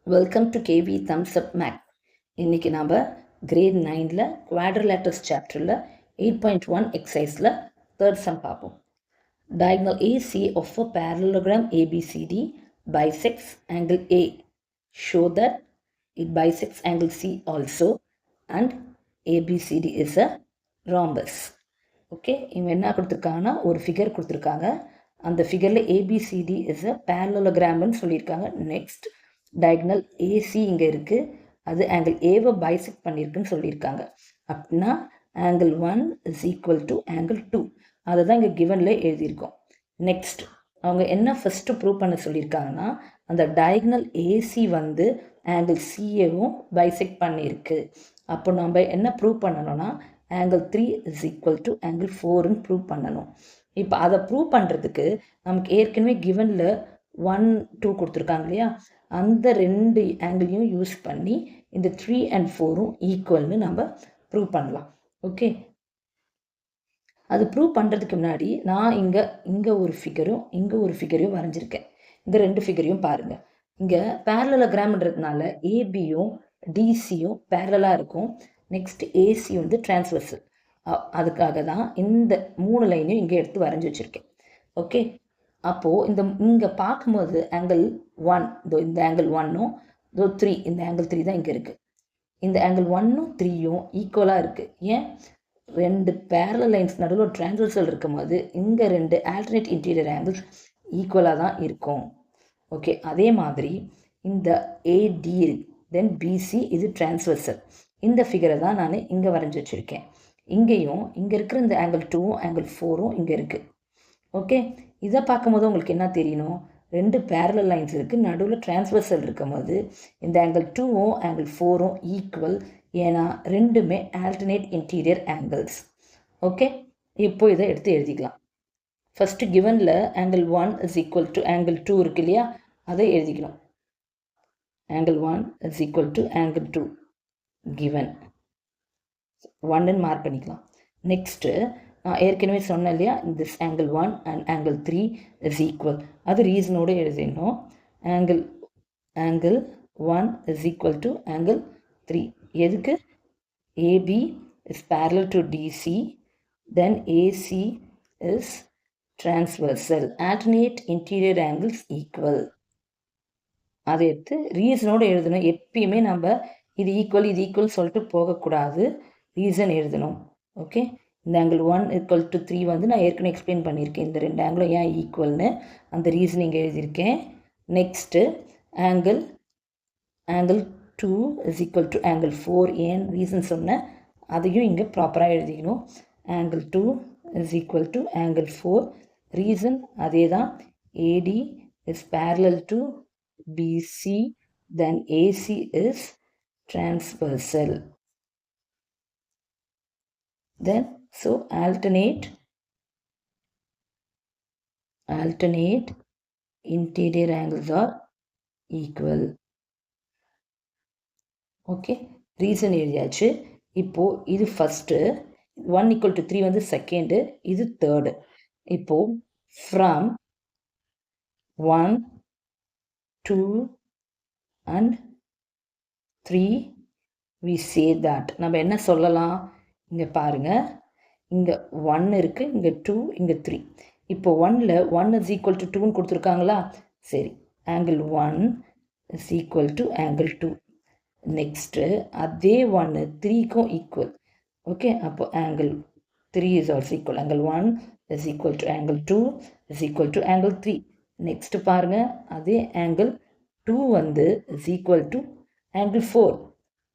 Welcome to KV thumbs up mac. இன்றைக்கி நாம் grade 9ல் குவாட்ரிலேட்டர்ஸ் சாப்டரில் 8.1 எக்ஸசைஸில் தேர்ட் சம் பார்ப்போம். Diagonal AC of a parallelogram ABCD bisects angle A. Show that it bisects angle C also and ABCD is a rhombus. Okay, இவங்க என்ன கொடுத்துருக்காங்கன்னா ஒரு ஃபிகர் கொடுத்துருக்காங்க. அந்த ஃபிகரில் ABCD is a parallelogram சொல்லியிருக்காங்க. நெக்ஸ்ட் டயக்னல் ஏசி இங்கே இருக்குது, அது ஆங்கிள் ஏவை பைசெக்ட் பண்ணியிருக்குன்னு சொல்லியிருக்காங்க. அப்படின்னா angle 1 is equal to angle 2, அதை தான் இங்கே கிவனில் எழுதியிருக்கோம். நெக்ஸ்ட் அவங்க என்ன ஃபஸ்ட்டு ப்ரூவ் பண்ண சொல்லியிருக்காங்கன்னா அந்த டயக்னல் ஏசி வந்து ஆங்கிள் சிஏவும் பைசெக்ட் பண்ணியிருக்கு. அப்போ நம்ம என்ன ப்ரூவ் பண்ணணும்னா angle 3 is equal to angle 4ன்னு ப்ரூவ் பண்ணணும். இப்போ அதை ப்ரூவ் பண்ணுறதுக்கு நமக்கு ஏற்கனவே கிவனில் 1, 2 கொடுத்துருக்காங்க இல்லையா, அந்த ரெண்டு ஆங்கிளையும் யூஸ் பண்ணி இந்த 3 and 4ம் ஈக்குவல்னு நம்ம ப்ரூவ் பண்ணலாம். ஓகே, அது ப்ரூவ் பண்ணுறதுக்கு முன்னாடி நான் இங்கே ஒரு ஃபிகரும் இங்கே ஒரு ஃபிகரையும் வரைஞ்சிருக்கேன். இந்த ரெண்டு ஃபிகரையும் பாருங்கள். இங்கே பேரலோகிராம்ன்றதுனால ஏபியும் டிசியும் பேரலாக இருக்கும். நெக்ஸ்ட் ஏசி வந்து டிரான்ஸ்வர்சல். அதுக்காக தான் இந்த 3 லைனையும் இங்கே எடுத்து வரைஞ்சி வச்சுருக்கேன். ஓகே, அப்போது இங்கே பார்க்கும்போது ஆங்கிள் 1, இந்த ஆங்கிள் 1ம் 3, இந்த ஆங்கிள் 3 தான் இங்கே இருக்குது. இந்த ஆங்கிள் 1ம் 3யும் ஈக்குவலாக இருக்குது. ஏன்? ரெண்டு பேரலல் லைன்ஸ் நடுவில் ஒரு டிரான்ஸ்வர்சல் இருக்கும்போது இங்கே ரெண்டு ஆல்டர்னேட் இன்டீரியர் ஆங்கிள்ஸ் ஈக்குவலாக தான் இருக்கும். ஓகே, அதே மாதிரி இந்த ஏடி தென் பிசி இது டிரான்ஸ்வர்சல். இந்த ஃபிகரை தான் நான் இங்கே வரைஞ்சி வச்சுருக்கேன். இங்கேயும் இங்கே இருக்கிற இந்த ஆங்கிள் 2ம் ஆங்கிள் 4ம் இங்கே இருக்குது. ஓகே, இதை பார்க்கும்போது உங்களுக்கு என்ன தெரியணும்? ரெண்டு பேரலல் லைன்ஸ் இருக்குது, நடுவில் டிரான்ஸ்வர்சல் இருக்கும்போது இந்த ஆங்கிள் 2ம் ஆங்கிள் 4ம் ஈக்குவல். ஏன்னா ரெண்டுமே ஆல்டர்னேட் இன்டீரியர் ஆங்கிள்ஸ். ஓகே, இப்போ இதை எடுத்து எழுதிக்கலாம். ஃபஸ்ட்டு கிவனில் angle 1 is equal to angle 2 இருக்கு இல்லையா, அதை எழுதிக்கணும். Angle 1 is equal to angle 2 given 1ன்னு மார்க் பண்ணிக்கலாம். நெக்ஸ்ட்டு நான் ஏற்கனவே சொன்னேன் இல்லையா, this angle 1 and angle 3 is equal. அது ரீசனோடு எழுதிடணும். Angle 1 is equal to angle 3. எதுக்கு? AB is parallel to DC, then AC is transversal. Alternate interior angles equal. அதை எடுத்து ரீசனோடு எழுதணும். எப்பயுமே நம்ம இது ஈக்குவல் சொல்லிட்டு போகக்கூடாது, ரீசன் எழுதணும். ஓகே, இந்த ஆங்கிள் 1 ஈக்குவல் டு 3 வந்து நான் ஏற்கனவே எக்ஸ்பிளைன் பண்ணியிருக்கேன். இந்த ரெண்டு ஆங்கிளும் ஏன் ஈக்குவல்னு அந்த ரீசனிங் எழுதியிருக்கேன். Next angle 2 is equal to angle 4 ஏன் ரீசன் சொன்னேன், அதையும் இங்கே ப்ராப்பராக எழுதிக்கணும். Angle 2 is equal to angle 4, reason அதே தான். AD is parallel to BC, then AC is transversal. Then so alternate interior angles are equal. Okay, reason எழுதியாச்சு. இப்போது இது ஃபஸ்ட்டு, 1 ஈக்குவல் டு 3 வந்து செகண்டு, இது தேர்டு. இப்போது from 1, 2 and 3 we say that நம்ம என்ன சொல்லலாம்? இங்கே பாருங்கள், இங்கே 1 இருக்குது, இங்கே 2, இங்கே 3. இப்போ 1ல் 1 இஸ் ஈக்குவல் டு 2ன்னு கொடுத்துருக்காங்களா? சரி, angle 1 is equal to angle 2. Next அதே 1 3க்கும் ஈக்குவல். ஓகே, அப்போ angle 3 is also equal. Angle 1 is equal to angle 2 is equal to angle 3. Next பாருங்கள், அதே ஆங்கிள் 2 வந்து இஸ் ஈக்குவல் டு ஆங்கிள் 4.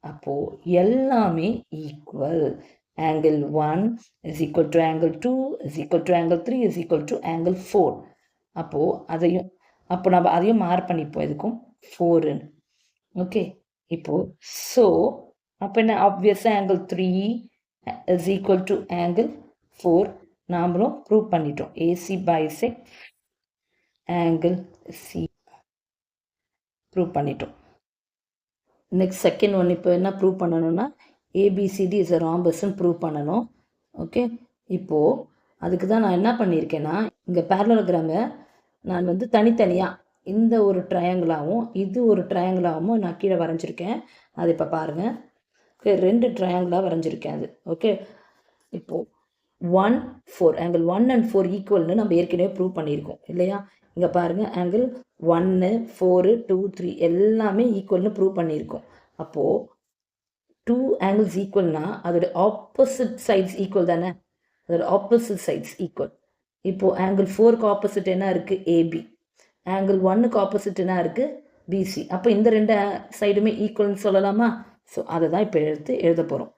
அப்போது எல்லாமே equal. angle 1 is equal to angle 2 is equal to angle 3 is equal to angle 4. அப்போ நம்ம அதையும் mark பண்ணிப்போம் எதுக்கும் 4. ஓகே, இப்போ ஸோ அப்போ என்ன, ஆப்வியஸாக angle 3 is equal to angle 4 நாமளும் ப்ரூவ் பண்ணிட்டோம். AC bisect angle C prove பண்ணிட்டோம். நெக்ஸ்ட் செகண்ட் ஒன் இப்போ என்ன ப்ரூவ் பண்ணணும்னா ஏபிசிடி இஸ் அ ராம்பஸ்ன்னு ப்ரூவ் பண்ணணும். ஓகே, இப்போது அதுக்கு தான் நான் என்ன பண்ணியிருக்கேன்னா இங்கே பேரலோகிராமை நான் வந்து தனித்தனியாக இந்த ஒரு ட்ரையாங்கிளாகவும் இது ஒரு ட்ரையாங்கிளாகவும் நான் கீழே வரைஞ்சிருக்கேன். அது இப்போ பாருங்கள். ஓகே, 2 ட்ரையாங்கிளாக வரைஞ்சிருக்கேன் அது. ஓகே, இப்போது 1 4 ஆங்கிள் 1 and 4 ஈக்குவல்னு நம்ம ஏற்கனவே ப்ரூவ் பண்ணியிருக்கோம் இல்லையா? இங்கே பாருங்கள், ஆங்கிள் 1 4 2 3 எல்லாமே ஈக்குவல்னு ப்ரூவ் பண்ணியிருக்கோம். அப்போது 2 ஆங்கிள்ஸ் ஈக்குவல்னா அதோட ஆப்போசிட் சைட்ஸ் ஈக்குவல் தானே? அதோட ஆப்போசிட் சைட்ஸ் ஈக்குவல். இப்போது ஆங்கிள் 4க்கு ஆப்போசிட் என்ன இருக்குது? ஏபி. ஆங்கிள் 1க்கு ஆப்போசிட் என்ன இருக்குது? பிசி. அப்போ இந்த 2 சைடுமே ஈக்குவல்னு சொல்லலாமா? ஸோ அதை தான் இப்போ எழுத போகிறோம்.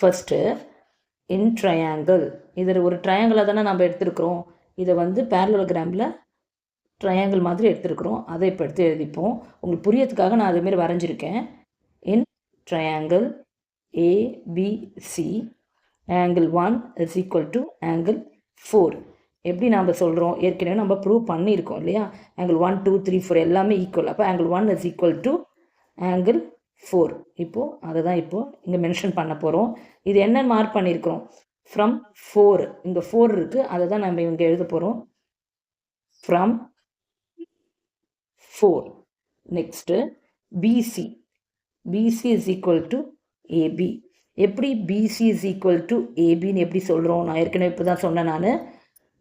ஃபஸ்ட்டு இன் ட்ரையாங்கிள், இதில் ஒரு ட்ரையாங்கிளாக தானே நம்ம எடுத்துருக்குறோம். இதை வந்து பேரலோகிராமில் ட்ரையாங்கிள் மாதிரி எடுத்துருக்குறோம். அதை இப்போ எடுத்து எழுதிப்போம். உங்களுக்கு புரியறதுக்காக நான் அதேமாரி வரைஞ்சிருக்கேன். இன் triangle ABC angle 1 is equal to angle 4. எப்படி நம்ம சொல்கிறோம்? ஏற்கனவே நம்ம ப்ரூவ் பண்ணியிருக்கோம் இல்லையா? ஆங்கிள் 1 2 3 4 எல்லாமே ஈக்குவல். அப்போ angle 1 is equal to angle 4. இப்போது அதை தான் இப்போது இங்கே மென்ஷன் பண்ண போகிறோம். இது என்ன மார்க் பண்ணியிருக்கிறோம்? ஃப்ரம் 4. இங்கே 4 இருக்குது, அதை தான் நம்ம இங்கே எழுத போகிறோம். From 4. Next BC. BC is equal to AB. எப்படி பிசி இஸ் ஈக்குவல் டு ஏபின்னு எப்படி சொல்கிறோம்? நான் ஏற்கனவே இப்போ தான் சொன்னேன். நான்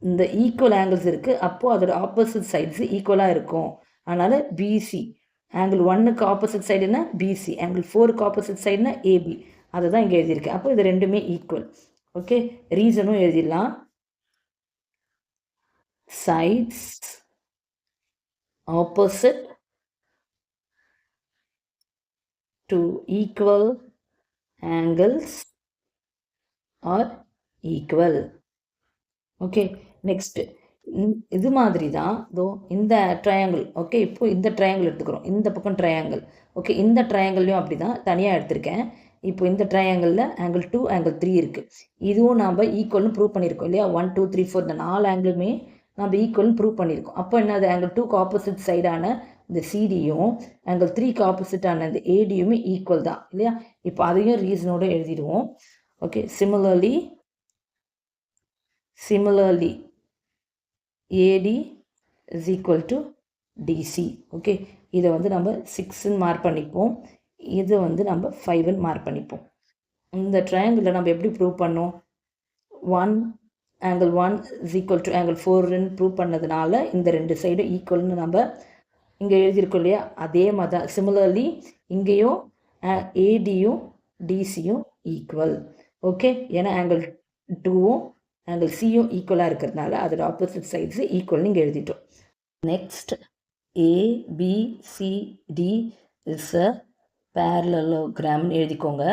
இந்த ஈக்குவல் ஆங்கிள்ஸ் இருக்குது, அப்போது அதோட ஆப்போசிட் சைட்ஸு ஈக்குவலாக இருக்கும். அதனால் பிசி ஆங்கிள் 1க்கு ஆப்போசிட் சைடு என்ன? பிசி. ஆங்கிள் 4க்கு ஆப்போசிட் சைடுனா ஏபி. அதை தான் இங்கே எழுதியிருக்கேன். அப்போ இது ரெண்டுமே ஈக்குவல். ஓகே, ரீசனும் எழுதிடலாம். Sides opposite to equal angles are equal. Okay, next இது மாதிரி தான் இதோ இந்த ட்ரையாங்கிள். ஓகே, இப்போது இந்த ட்ரையாங்கிள் எடுத்துக்கிறோம். இந்த பக்கம் ட்ரையாங்கிள். ஓகே, இந்த ட்ரையாங்கிள்லையும் அப்படி தான் தனியாக எடுத்திருக்கேன். இப்போ இந்த ட்ரையாங்கிளில் ஆங்கிள் 2 ஆங்கிள் 3 இருக்குது. இதுவும் நாம் ஈக்குவல்னு ப்ரூவ் பண்ணியிருக்கோம் இல்லையா? 1 2 3 4 இந்த 4 ஆங்கிளுமே நம்ம ஈக்குவல்னு ப்ரூவ் பண்ணியிருக்கோம். அப்போ என்னது? ஆங்கிள் 2க்கு ஆப்போசிட் சைடான இந்த சிடியும் ஆங்கிள் 3க்கு ஆப்போசிட்டான இந்த ஏடியுமே ஈக்குவல் தான் இல்லையா? இப்போ அதையும் ரீசனோடு எழுதிடுவோம். Okay, similarly AD is equal to DC. Okay, இதை வந்து நம்ம 6ன்னு மார்க் பண்ணிப்போம். இதை வந்து நம்ம 5ன்னு மார்க் பண்ணிப்போம். இந்த ட்ரையாங்கிளில் நம்ம எப்படி ப்ரூவ் பண்ணோம்? 1 angle 1 is equal to angle 4ன்னு ப்ரூவ் பண்ணதுனால இந்த 2 சைடும் ஈக்குவல்னு நம்ம இங்கே எழுதியிருக்கோம் இல்லையா? அதே மாதிரி தான் சிமிலர்லி இங்கேயும் ஏடியும் டிசியும் ஈக்குவல். ஓகே, ஏன்னா ஆங்கிள் 2வும் ஆங்கிள் சியும் ஈக்குவலாக இருக்கிறதுனால அதோட ஆப்போசிட் சைட்ஸு ஈக்குவல்னு இங்கே எழுதிட்டோம். நெக்ஸ்ட் ஏபிசிடி இஸ் அ பேரலோகிராம்னு எழுதிக்கோங்க.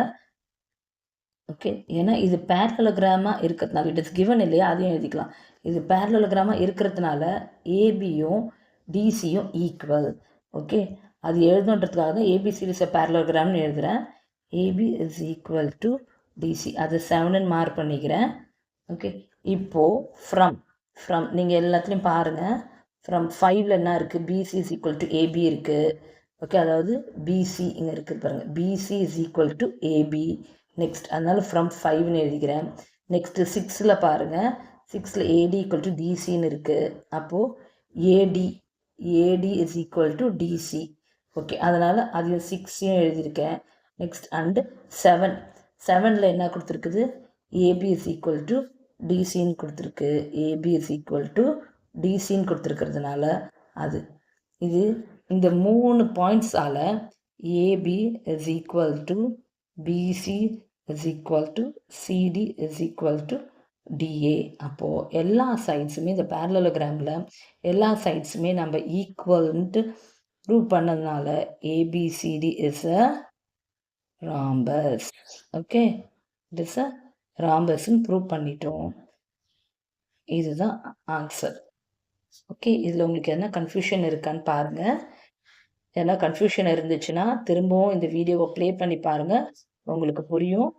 ஓகே, ஏன்னா இது பேரலோகிராமாக இருக்கிறதுனால இட் இஸ் கிவன் இல்லையா? அதையும் எழுதிக்கலாம். இது பேரலோகிராமாக இருக்கிறதுனால ஏபியும் டிசியும் ஈக்குவல். ஓகே, அது எழுதணுன்றதுக்காக தான் ஏபிசிடி இஸ் அ பேரலோகிராம்னு எழுதுகிறேன். AB is equal to DC. அது 7ன்னு மார்க் பண்ணிக்கிறேன். ஓகே, இப்போது ஃப்ரம் நீங்கள் எல்லாத்துலேயும் பாருங்கள். ஃப்ரம் 5ல் என்ன இருக்குது? BC is equal to AB இருக்குது. ஓகே, அதாவது பிசி இங்கே இருக்குது பாருங்கள். BC is equal to AB. Next அதனால் ஃப்ரம் 5ன்னு எழுதிக்கிறேன். நெக்ஸ்ட்டு 6ல் பாருங்கள். 6ல் ஏடி ஈக்குவல் டு டிசின்னு இருக்குது. அப்போது AD is equal to DC. Okay, அதனால் அதையும் 6ஐயும் எழுதியிருக்கேன். நெக்ஸ்ட் அண்டு 7ல் என்ன கொடுத்துருக்குது? ஏபி இஸ் ஈக்குவல் டு டிசின்னு கொடுத்துருக்கு. ஏபி இஸ் ஈக்குவல் டு டிசின்னு கொடுத்துருக்கிறதுனால அது இது இந்த 3 பாயிண்ட்ஸால் AB is equal to BC is equal to CD is equal to DA. அப்போது எல்லா சைட்ஸுமே இந்த பேரலோகிராமில் எல்லா சைட்ஸுமே நம்ம ஈக்குவல்ன்ட்டு ப்ரூவ் பண்ணதுனால ABCD is a rhombus. Okay, it is a ராம்பஸ்ன்னு ப்ரூவ் பண்ணிட்டோம். இதுதான் ஆன்சர். ஓகே, இதில் உங்களுக்கு என்ன கன்ஃபியூஷன் இருக்கான்னு பாருங்கள். ஏன்னா கன்ஃபியூஷன் இருந்துச்சுன்னா திரும்பவும் இந்த வீடியோவை ப்ளே பண்ணி பாருங்கள், உங்களுக்கு புரியும்.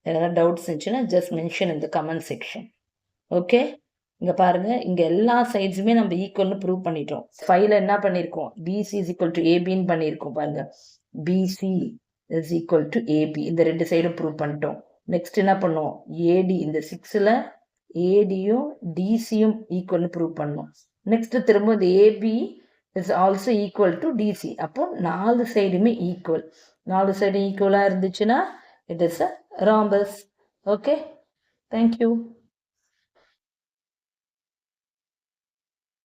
ஏதாவது டவுட்ஸ் இருந்துச்சுன்னா ஜஸ்ட் மென்ஷன் இந்த கமெண்ட் செக்ஷன். ஓகே, இங்கே பாருங்கள், இங்கே எல்லா சைட்ஸுமே நம்ம ஈக்குவல்னு ப்ரூவ் பண்ணிட்டோம். 5ல் என்ன பண்ணியிருக்கோம்? பிசி இஸ் ஈக்குவல் டு ஏபின்னு பண்ணியிருக்கோம் பாருங்கள். BC is equal to AB, இந்த 2 சைடும் ப்ரூவ் பண்ணிட்டோம். நெக்ஸ்ட் என்ன பண்ணோம்? ஏடி, இந்த 6ல் ஏடியும் டிசியும் ஈக்குவல்னு ப்ரூவ் பண்ணோம். நெக்ஸ்ட் திரும்ப இந்த AB is also equal to DC. அப்போ 4 சைடுமே ஈக்குவல். 4 சைடு ஈக்குவலாக இருந்துச்சுன்னா it is a rhombus. Okay, thank you.